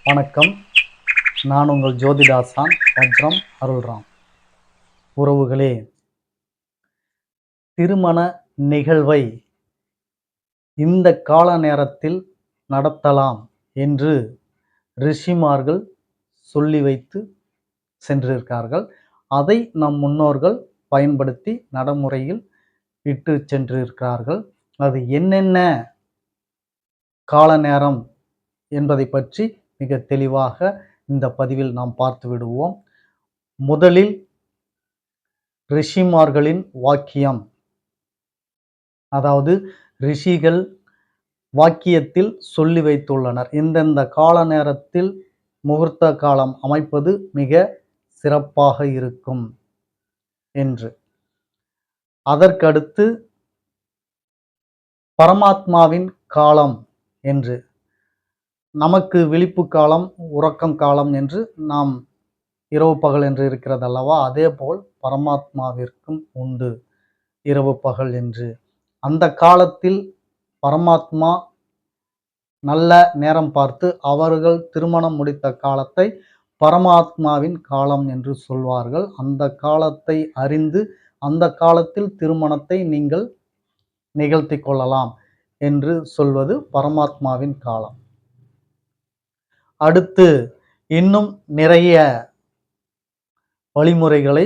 வணக்கம். நான் உங்கள் ஜோதிடாசான் வஜ்ரம் அருள்ராம். உறவுகளே, திருமண நிகழ்வை இந்த கால நேரத்தில் நடத்தலாம் என்று ரிஷிமார்கள் சொல்லி வைத்து சென்றிருக்கார்கள். அதை நம் முன்னோர்கள் பயன்படுத்தி நடைமுறையில் இட்டு சென்றிருக்கிறார்கள். அது என்னென்ன கால நேரம் என்பதை பற்றி மிக தெளிவாக இந்த பதிவில் நாம் பார்த்து விடுவோம். முதலில் ரிஷிமார்களின் வாக்கியம், அதாவது ரிஷிகள் வாக்கியத்தில் சொல்லி வைத்துள்ளனர் இந்தந்த கால நேரத்தில் முகூர்த்த காலம் அமைப்பது மிக சிறப்பாக இருக்கும் என்று. அதற்கடுத்து பரமாத்மாவின் காலம் என்று, நமக்கு விழிப்பு காலம், உறக்கம் காலம் என்று நாம் இரவு பகல் என்று இருக்கிறது அல்லவா, அதேபோல் பரமாத்மாவிற்கும் உண்டு இரவு பகல் என்று. அந்த காலத்தில் பரமாத்மா நல்ல நேரம் பார்த்து அவர்கள் திருமணம் முடித்த காலத்தை பரமாத்மாவின் காலம் என்று சொல்வார்கள். அந்த காலத்தை அறிந்து அந்த காலத்தில் திருமணத்தை நீங்கள் நிகழ்த்தி கொள்ளலாம் என்று சொல்வது பரமாத்மாவின் காலம். அடுத்து இன்னும் நிறைய வழிமுறைகளை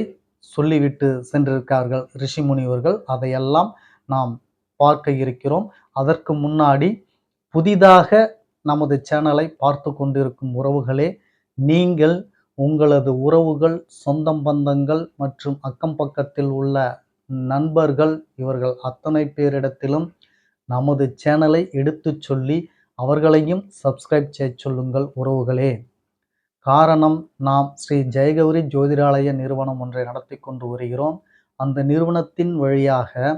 சொல்லிவிட்டு சென்றிருக்கார்கள் ரிஷி முனிவர்கள். அதையெல்லாம் நாம் பார்க்க இருக்கிறோம். அதற்கு முன்னாடி புதிதாக நமது சேனலை பார்த்து கொண்டிருக்கும் உறவுகளே, நீங்கள் உங்களது உறவுகள், சொந்தம் பந்தங்கள் மற்றும் அக்கம் பக்கத்தில் உள்ள நண்பர்கள் இவர்கள் அத்தனை பேரிடத்திலும் நமது சேனலை எடுத்துச் சொல்லி அவர்களையும் சப்ஸ்கிரைப் செய்ய சொல்லுங்கள் உறவுகளே. காரணம், நாம் ஸ்ரீ ஜெயகௌரி ஜோதிடாலய நிறுவனம் ஒன்றை நடத்தி கொண்டு வருகிறோம். அந்த நிறுவனத்தின் வழியாக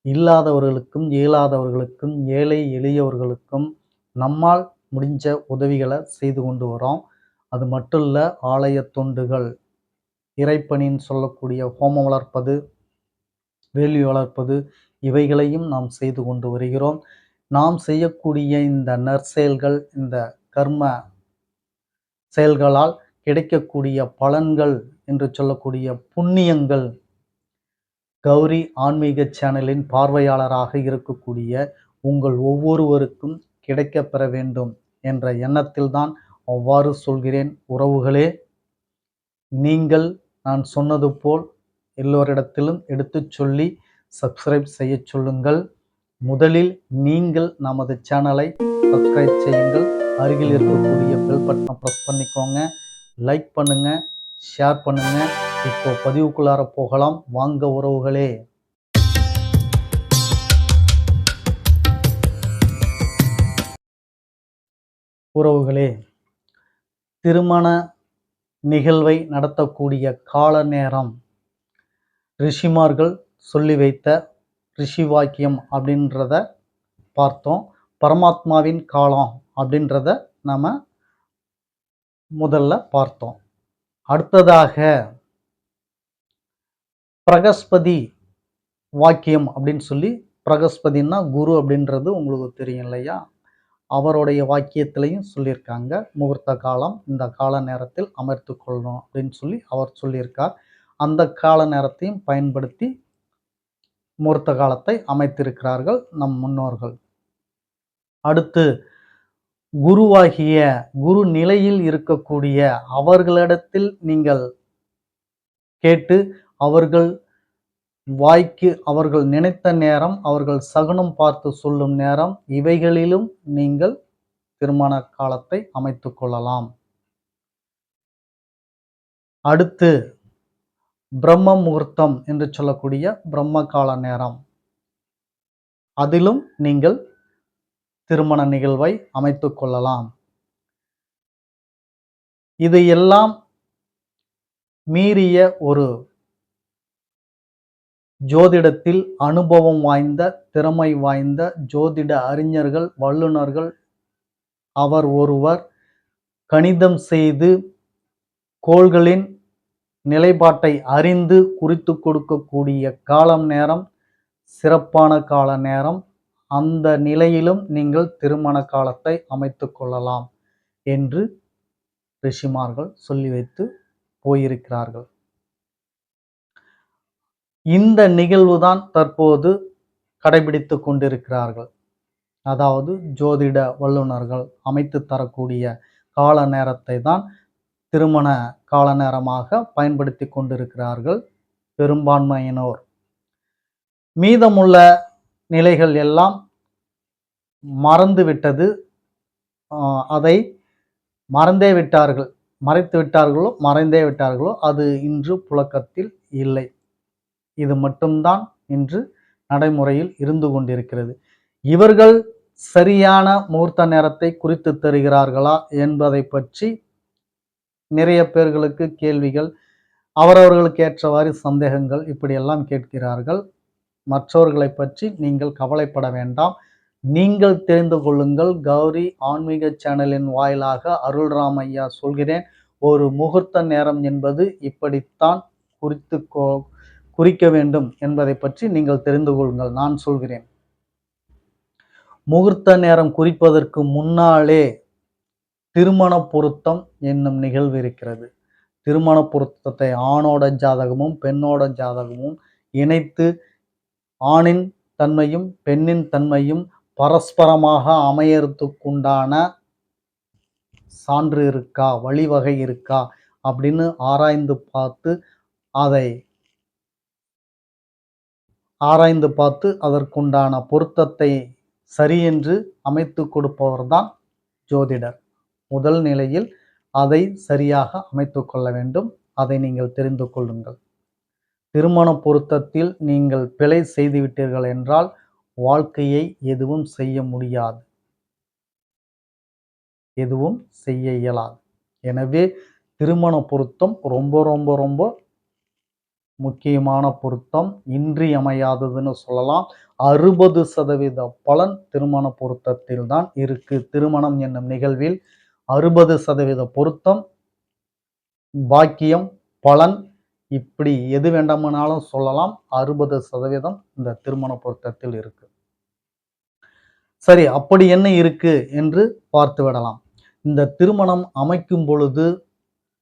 இல்லாதவர்களுக்கும் இயலாதவர்களுக்கும் ஏழை எளியவர்களுக்கும் நம்மால் முடிஞ்ச உதவிகளை செய்து கொண்டு வரோம். அது மட்டும் இல்லை, ஆலய தொண்டுகள், இறைப்பணின்னு சொல்லக்கூடிய ஹோமம் வளர்ப்பது, வேள்வி வளர்ப்பது, இவைகளையும் நாம் செய்து கொண்டு வருகிறோம். நாம் செய்யக்கூடிய இந்த நற்செயல்கள், இந்த கர்ம செயல்களால் கிடைக்கக்கூடிய பலன்கள் என்று சொல்லக்கூடிய புண்ணியங்கள் கௌரி ஆன்மீக சேனலின் பார்வையாளராக இருக்கக்கூடிய உங்கள் ஒவ்வொருவருக்கும் கிடைக்கப் பெற வேண்டும் என்ற எண்ணத்தில்தான் அவ்வாறு சொல்கிறேன் உறவுகளே. நீங்கள் நான் சொன்னது போல் எல்லோரிடத்திலும் எடுத்துச் சொல்லி சப்ஸ்கிரைப் செய்ய சொல்லுங்கள். முதலில் நீங்கள் நமது சேனலை சப்ஸ்கிரைப் செய்யுங்கள். அருகில் இருக்கக்கூடிய பெல் பட்டனை ப்ரெஸ் பண்ணிக்கோங்க. லைக் பண்ணுங்க, ஷேர் பண்ணுங்க. இப்போ பதிவுக்குள்ளார போகலாம் வாங்க உறவுகளே. உறவுகளே, திருமண நிகழ்வை நடத்தக்கூடிய கால நேரம் ரிஷிமார்கள் சொல்லி வைத்த ரிஷி வாக்கியம் அப்படின்றத பார்த்தோம். பரமாத்மாவின் காலம் அப்படின்றத நம்ம முதல்ல பார்த்தோம். அடுத்ததாக பிரகஸ்பதி வாக்கியம் அப்படின்னு சொல்லி, பிரகஸ்பதினா குரு அப்படின்றது உங்களுக்கு தெரியும் இல்லையா, அவருடைய வாக்கியத்திலையும் சொல்லியிருக்காங்க முகூர்த்த காலம் இந்த கால நேரத்தில் அமர்த்து கொள்ளணும் அப்படின்னு சொல்லி அவர் சொல்லியிருக்கார். அந்த கால நேரத்தையும் பயன்படுத்தி முகூர்த்த காலத்தை அமைத்திருக்கிறார்கள் நம் முன்னோர்கள். அடுத்து குருவாகிய குரு நிலையில் இருக்கக்கூடிய அவர்களிடத்தில் நீங்கள் கேட்டு அவர்கள் வாய்க்கு அவர்கள் நினைத்த நேரம், அவர்கள் சகுனம் பார்த்து சொல்லும் நேரம், இவைகளிலும் நீங்கள் திருமண காலத்தை அமைத்து கொள்ளலாம். அடுத்து பிரம்ம முகூர்த்தம் என்று சொல்லக்கூடிய பிரம்ம கால நேரம், அதிலும் நீங்கள் திருமண நிகழ்வை அமைத்து கொள்ளலாம். இது எல்லாம் மீறிய ஒரு ஜோதிடத்தில் அனுபவம் வாய்ந்த, திறமை வாய்ந்த ஜோதிட அறிஞர்கள், வல்லுநர்கள் அவர் ஒருவர் கணிதம் செய்து கோள்களின் நிலைப்பாட்டை அறிந்து குறித்து கொடுக்கக்கூடிய காலம் நேரம் சிறப்பான கால நேரம். அந்த நிலையிலும் நீங்கள் திருமண காலத்தை அமைத்து கொள்ளலாம். என்று ரிஷிமார்கள் சொல்லி வைத்து போயிருக்கிறார்கள். இந்த நிகழ்வுதான் தற்போது கடைபிடித்துக் கொண்டிருக்கிறார்கள். அதாவது ஜோதிட வல்லுநர்கள் அமைத்து தரக்கூடிய கால நேரத்தை தான் திருமண கால நேரமாக பயன்படுத்தி கொண்டிருக்கிறார்கள் பெரும்பான்மையினோர். மீதமுள்ள நிலைகள் எல்லாம் மறந்துவிட்டது. அதை மறந்தே விட்டார்கள். மறைத்து விட்டார்களோ மறைந்தே விட்டார்களோ அது இன்று புழக்கத்தில் இல்லை. இது மட்டும்தான் இன்று நடைமுறையில் இருந்து கொண்டிருக்கிறது. இவர்கள் சரியான முகூர்த்த நேரத்தை குறித்து தருகிறார்களா என்பதை பற்றி நிறைய பேர்களுக்கு கேள்விகள், அவரவர்களுக்கு ஏற்றவாறு சந்தேகங்கள் இப்படியெல்லாம் கேட்கிறார்கள். மற்றவர்களை பற்றி நீங்கள் கவலைப்பட வேண்டாம். நீங்கள் தெரிந்து கொள்ளுங்கள். கௌரி ஆன்மீக சேனலின் வாயிலாக அருள்ராம் ஐயா சொல்கிறேன். ஒரு முகூர்த்த நேரம் என்பது இப்படித்தான் குறிக்க வேண்டும் என்பதை பற்றி நீங்கள் தெரிந்து கொள்ளுங்கள். நான் சொல்கிறேன். முகூர்த்த நேரம் குறிப்பதற்கு முன்னாலே திருமண பொருத்தம் என்னும் நிகழ்வு இருக்கிறது. திருமண பொருத்தத்தை ஆணோட ஜாதகமும் பெண்ணோட ஜாதகமும் இணைத்து ஆணின் தன்மையும் பெண்ணின் தன்மையும் பரஸ்பரமாக அமையறதுக்குண்டான சான்று இருக்கா, வழிவகை இருக்கா அப்படின்னு ஆராய்ந்து பார்த்து அதற்குண்டான பொருத்தத்தை சரியென்று அமைத்து கொடுப்பவர்தான் ஜோதிடர். முதல் நிலையில் அதை சரியாக அமைத்து கொள்ள வேண்டும். அதை நீங்கள் தெரிந்து கொள்ளுங்கள். திருமண பொருத்தத்தில் நீங்கள் பிழை செய்துவிட்டீர்கள் என்றால் வாழ்க்கையை எதுவும் செய்ய முடியாது, எதுவும் செய்ய இயலாது. எனவே திருமண பொருத்தம் ரொம்ப ரொம்ப ரொம்ப முக்கியமான பொருத்தம், இன்றியமையாததுன்னு சொல்லலாம். 60% பலன் திருமண பொருத்தத்தில் தான் இருக்கு. திருமணம் என்னும் நிகழ்வில் 60% பொருத்தம், பாக்கியம், பலன், இப்படி எது வேண்டாமானாலும் சொல்லலாம். 60% இந்த திருமண பொருத்தத்தில் இருக்கு. சரி, அப்படி என்ன இருக்கு என்று பார்த்து விடலாம். இந்த திருமணம் அமைக்கும் பொழுது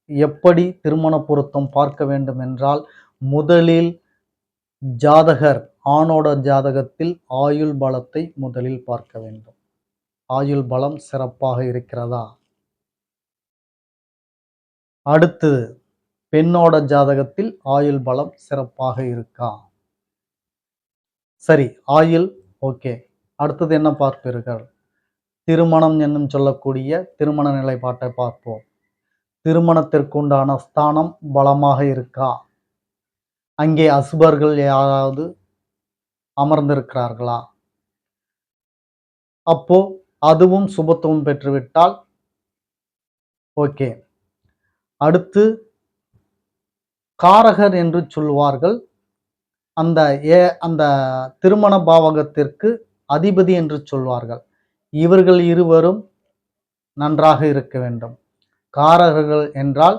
எப்படி திருமண பொருத்தம் பார்க்க வேண்டும் என்றால், முதலில் ஜாதகர் ஆணோட ஜாதகத்தில் ஆயுள் பலத்தை முதலில் பார்க்க வேண்டும். ஆயுள் பலம் சிறப்பாக இருக்கிறதா? அடுத்து பெண்ணோட ஜாதகத்தில் ஆயுள் பலம் சிறப்பாக இருக்கா? சரி, ஆயுள் ஓகே. அடுத்தது என்ன பார்ப்பீர்கள்? திருமணம் என்னும் சொல்லக்கூடிய திருமண நிலைப்பாட்டை பார்ப்போம். திருமணத்திற்குண்டான ஸ்தானம் பலமாக இருக்கா? அங்கே அசுபர்கள் யாராவது அமர்ந்திருக்கிறார்களா? அப்போ அதுவும் சுபத்துவம் பெற்றுவிட்டால் ஓகே. அடுத்து காரகர் என்று சொல்வார்கள். அந்த திருமண பாவகத்திற்கு அதிபதி என்று சொல்வார்கள். இவர்கள் இருவரும் நன்றாக இருக்க வேண்டும். காரகர்கள் என்றால்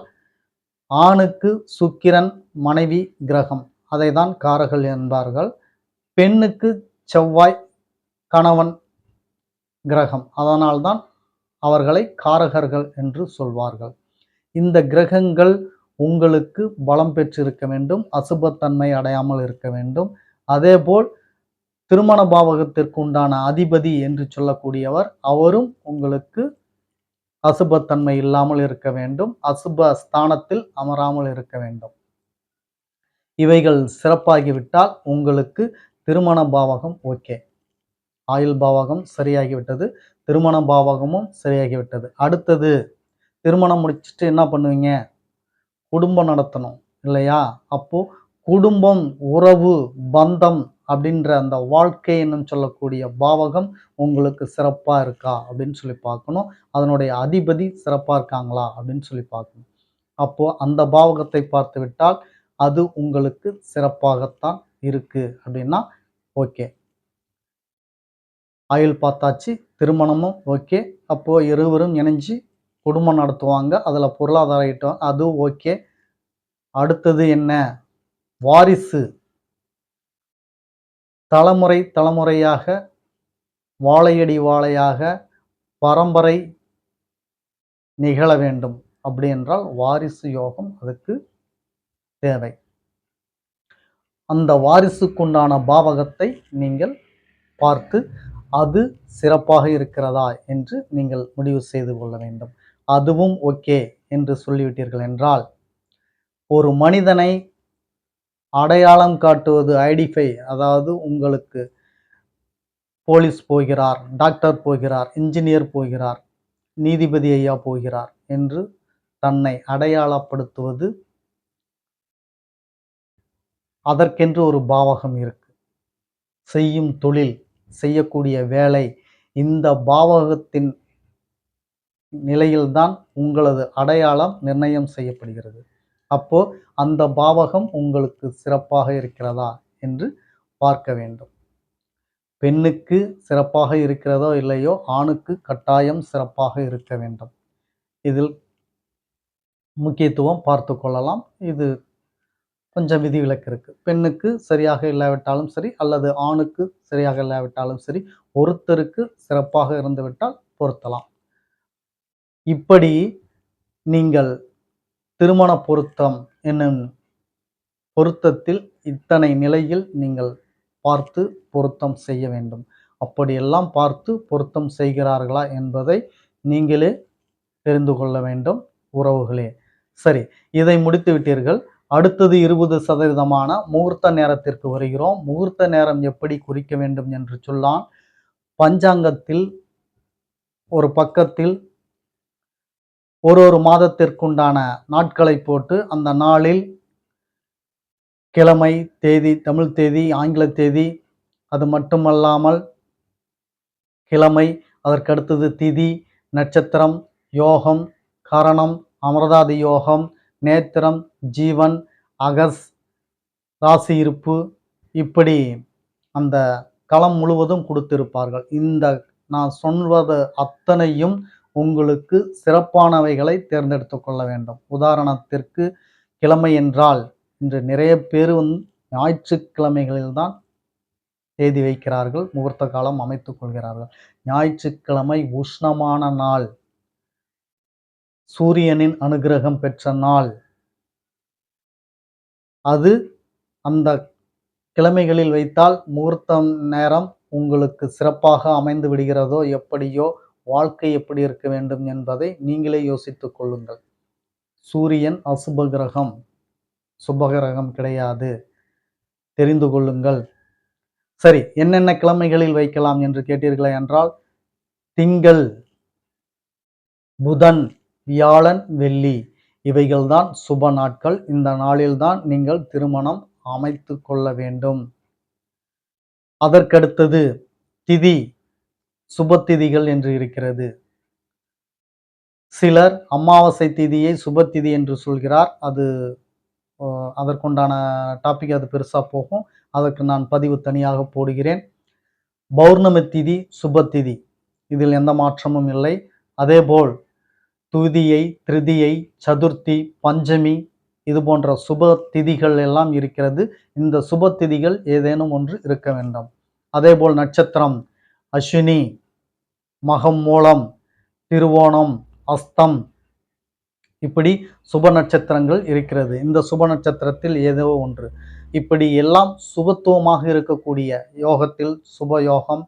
ஆணுக்கு சுக்கிரன் மனைவி கிரகம், அதை தான் காரகர்கள் என்பார்கள். பெண்ணுக்கு செவ்வாய் கணவன் கிரகம், அதனால்தான் அவர்களை காரகர்கள் என்று சொல்வார்கள். இந்த கிரகங்கள் உங்களுக்கு பலம் பெற்றிருக்க வேண்டும், அசுபத்தன்மை அடையாமல் இருக்க வேண்டும். அதேபோல் திருமண பாவகத்திற்கு உண்டான அதிபதி என்று சொல்லக்கூடியவர் அவரும் உங்களுக்கு அசுபத்தன்மை இல்லாமல் இருக்க வேண்டும், அசுப ஸ்தானத்தில் அமராமல் இருக்க வேண்டும். இவைகள் சிறப்பாகிவிட்டால் உங்களுக்கு திருமண பாவகம் ஓகே. ஆயுள் பாவகம் சரியாகிவிட்டது, திருமண பாவகமும் சரியாகிவிட்டது. அடுத்தது திருமணம் முடிச்சுட்டு என்ன பண்ணுவீங்க? குடும்பம் நடத்தணும் இல்லையா? அப்போ குடும்பம், உறவு, பந்தம் அப்படின்ற அந்த வாழ்க்கை என்னும் சொல்லக்கூடிய பாவகம் உங்களுக்கு சிறப்பா இருக்கா அப்படின்னு சொல்லி பார்க்கணும். அதனுடைய அதிபதி சிறப்பா இருக்காங்களா அப்படின்னு சொல்லி பார்க்கணும். அப்போ அந்த பாவகத்தை பார்த்து விட்டால் அது உங்களுக்கு சிறப்பாகத்தான் இருக்கு அப்படின்னா ஓகே. ஆயுள் பார்த்தாச்சு, திருமணமும் ஓகே. அப்போ இருவரும் இணைஞ்சு குடும்பம் நடத்துவாங்க, அதுல பொருளாதார ஈட்டம், அது ஓகே. அடுத்தது என்ன? வாரிசு. தலைமுறை தலைமுறையாக, வாழையடி வாழையாக, பரம்பரை நிகழ வேண்டும். அப்படி என்றால் வாரிசு யோகம் அதுக்கு தேவை. அந்த வாரிசுக்குண்டான பாவகத்தை நீங்கள் பார்த்து அது சிறப்பாக இருக்கிறதா என்று நீங்கள் முடிவு செய்து கொள்ள வேண்டும். அதுவும் ஓகே என்று சொல்லிவிட்டீர்கள் என்றால், ஒரு மனிதனை அடையாளம் காட்டுவது ஐடென்டிஃபை, அதாவது உங்களுக்கு போலீஸ் போகிறார், டாக்டர் போகிறார், இன்ஜினியர் போகிறார், நீதிபதி ஐயா போகிறார் என்று தன்னை அடையாளப்படுத்துவது, அதற்கென்று ஒரு பாவகம் இருக்கு. செய்யும் தொழில், செய்யக்கூடிய வேலை, இந்த பாவகத்தின் நிலையில்தான் உங்களது அடையாளம் நிர்ணயம் செய்யப்படுகிறது. அப்போ அந்த பாவகம் உங்களுக்கு சிறப்பாக இருக்கிறதா என்று பார்க்க வேண்டும். பெண்ணுக்கு சிறப்பாக இருக்கிறதோ இல்லையோ, ஆணுக்கு கட்டாயம் சிறப்பாக இருக்க வேண்டும். இதில் முக்கியத்துவம் பார்த்து கொள்ளலாம். இது கொஞ்சம் விதிவிலக்கு இருக்கு. பெண்ணுக்கு சரியாக இல்லாவிட்டாலும் சரி, அல்லது ஆணுக்கு சரியாக இல்லாவிட்டாலும் சரி, ஒருத்தருக்கு சிறப்பாக இருந்துவிட்டால் பொருத்தலாம். இப்படி நீங்கள் திருமண பொருத்தம் என்னும் பொருத்தத்தில் இத்தனை நிலையில் நீங்கள் பார்த்து பொருத்தம் செய்ய வேண்டும். அப்படியெல்லாம் பார்த்து பொருத்தம் செய்கிறார்களா என்பதை நீங்களே தெரிந்து கொள்ள வேண்டும் உறவுகளே. சரி, இதை முடித்து விட்டீர்கள். அடுத்தது 20% முகூர்த்த நேரத்திற்கு வருகிறோம். முகூர்த்த நேரம் எப்படி குறிக்க வேண்டும் என்று சொன்னால், பஞ்சாங்கத்தில் ஒரு பக்கத்தில் ஒரு மாதத்திற்குண்டான நாட்களை போட்டு, அந்த நாளில் கிழமை, தேதி, தமிழ் தேதி, ஆங்கில தேதி, அது மட்டுமல்லாமல் கிழமை, அதற்கடுத்தது திதி, நட்சத்திரம், யோகம், கரணம், அமிர்தாதி யோகம், நேத்திரம், ஜீவன், அகஸ், ராசி இருப்பு, இப்படி அந்த களம் முழுவதும் கொடுத்திருப்பார்கள். இந்த நான் சொல்வது அத்தனையும் உங்களுக்கு சிறப்பானவைகளை தேர்ந்தெடுத்து கொள்ள வேண்டும். உதாரணத்திற்கு கிழமை என்றால், இன்று நிறைய பேர் ஞாயிற்றுக்கிழமைகளில்தான் தேதி வைக்கிறார்கள், முகூர்த்த காலம் அமைத்துக் கொள்கிறார்கள். ஞாயிற்றுக்கிழமை உஷ்ணமான நாள், சூரியனின் அனுகிரகம் பெற்ற நாள். அது அந்த கிழமைகளில் வைத்தால் முகூர்த்தம் நேரம் உங்களுக்கு சிறப்பாக அமைந்து விடுகிறதோ எப்படியோ, வாழ்க்கை எப்படி இருக்க வேண்டும் என்பதை நீங்களே யோசித்துக் கொள்ளுங்கள். சூரியன் அசுப கிரகம், சுபகிரகம் கிடையாது, தெரிந்து கொள்ளுங்கள். சரி, என்னென்ன கிழமைகளில் வைக்கலாம் என்று கேட்டீர்களே என்றால், திங்கள், புதன், வியாழன், வெள்ளி, இவைகள்தான் சுப நாட்கள். இந்த நாளில்தான் நீங்கள் திருமணம் அமைத்து கொள்ள வேண்டும். அதற்கடுத்தது திதி, சுப திதிகள் என்று இருக்கிறது. சிலர் அமாவாசை திதியை சுப திதி என்று சொல்கிறார். அது அதற்குண்டான டாபிக் அது பெருசா போகும். அதற்கு நான் பதிவு தனியாக போடுகிறேன். பௌர்ணமி திதி சுப திதி, இதில் எந்த மாற்றமும் இல்லை. அதேபோல் துதியை, திருதியை, சதுர்த்தி, பஞ்சமி, இது போன்ற சுப திதிகள் எல்லாம் இருக்கிறது. இந்த சுப திதிகள் ஏதேனும் ஒன்று இருக்க வேண்டும். அதேபோல் நட்சத்திரம் அஸ்வினி, மகம், மூலம், திருவோணம், அஸ்தம், இப்படி சுப நட்சத்திரங்கள் இருக்கிறது. இந்த சுப நட்சத்திரத்தில் ஏதோ ஒன்று, இப்படி எல்லாம் சுபத்துவமாக இருக்கக்கூடிய யோகத்தில் சுப யோகம்,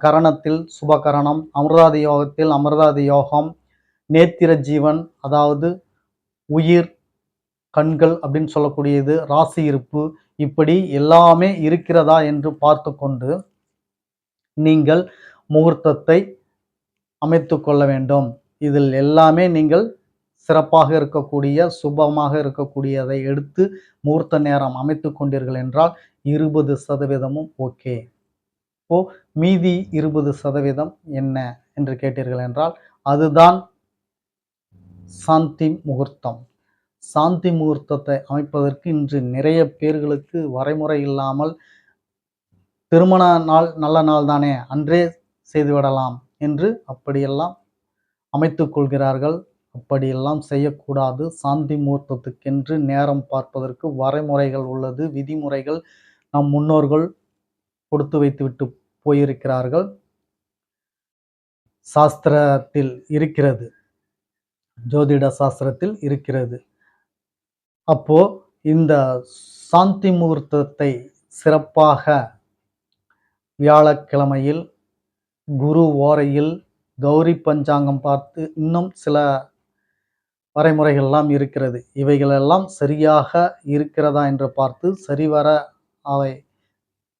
கரணத்தில் சுபகரணம், அமிர்தாதி யோகத்தில் அமிர்தாதி யோகம், நேத்திர ஜீவன், அதாவது உயிர், கண்கள் அப்படின்னு சொல்லக்கூடியது, ராசி இருப்பு, இப்படி எல்லாமே இருக்கிறதா என்று பார்த்து கொண்டு நீங்கள் முகூர்த்தத்தை அமைத்து கொள்ள வேண்டும். இதில் எல்லாமே நீங்கள் சிறப்பாக இருக்கக்கூடிய, சுபமாக இருக்கக்கூடியதை எடுத்து முகூர்த்த நேரம் அமைத்து கொண்டீர்கள் என்றால் 20% ஓகே. இப்போ மீதி 20% என்ன என்று கேட்டீர்கள் என்றால், அதுதான் சாந்தி முகூர்த்தம். சாந்தி முகூர்த்தத்தை அமைப்பதற்கு இன்று நிறைய பேர்களுக்கு வரைமுறை இல்லாமல், திருமண நாள் நல்ல நாள் தானே, அன்றே செய்துவிடலாம் என்று அப்படியெல்லாம் அமைத்துக் கொள்கிறார்கள். அப்படியெல்லாம் செய்யக்கூடாது. சாந்தி முகூர்த்தத்துக்கென்று நேரம் பார்ப்பதற்கு வரைமுறைகள் உள்ளது, விதிமுறைகள் நம் முன்னோர்கள் கொடுத்து வைத்துவிட்டு போயிருக்கிறார்கள். சாஸ்திரத்தில் இருக்கிறது. ஜோதிட சாஸ்திரத்தில் இருக்கிறது. அப்போ இந்த சாந்தி முகூர்த்தத்தை சிறப்பாக வியாழக்கிழமையில் குரு ஓரையில் கௌரி பஞ்சாங்கம் பார்த்து இன்னும் சில வரைமுறைகள்லாம் இருக்கிறது. இவைகளெல்லாம் சரியாக இருக்கிறதா என்று பார்த்து சரிவர அவை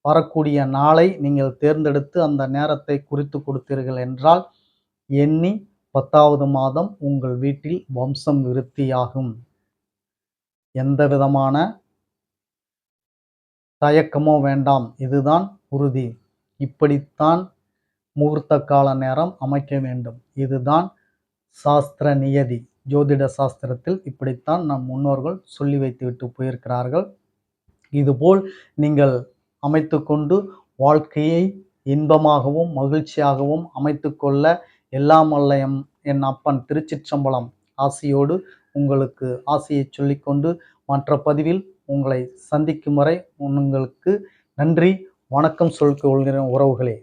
வரக்கூடிய நாளை நீங்கள் தேர்ந்தெடுத்து அந்த நேரத்தை குறித்து கொடுத்தீர்கள் என்றால் எண்ணி 10வது மாதம் உங்கள் வீட்டில் வம்சம் விருத்தியாகும். எந்த விதமான தயக்கமோ வேண்டாம். இதுதான் உறுதி. இப்படித்தான் முகூர்த்த கால நேரம் அமைக்க வேண்டும். இதுதான் சாஸ்திர நியதி. ஜோதிட சாஸ்திரத்தில் இப்படித்தான் நம் முன்னோர்கள் சொல்லி வைத்துவிட்டு போயிருக்கிறார்கள். இதுபோல் நீங்கள் அமைத்துக்கொண்டு வாழ்க்கையை இன்பமாகவும் மகிழ்ச்சியாகவும் அமைத்துக்கொள்ள எல்லாம் வல்ல என் அப்பன் திருச்சிற்றம்பலம் ஆசியோடு உங்களுக்கு ஆசியை சொல்லிக்கொண்டு மற்ற பதிவில் உங்களை சந்திக்கும் வரை உங்களுக்கு நன்றி வணக்கம் சொல்லிக் கொள்கிறேன் உறவுகளே.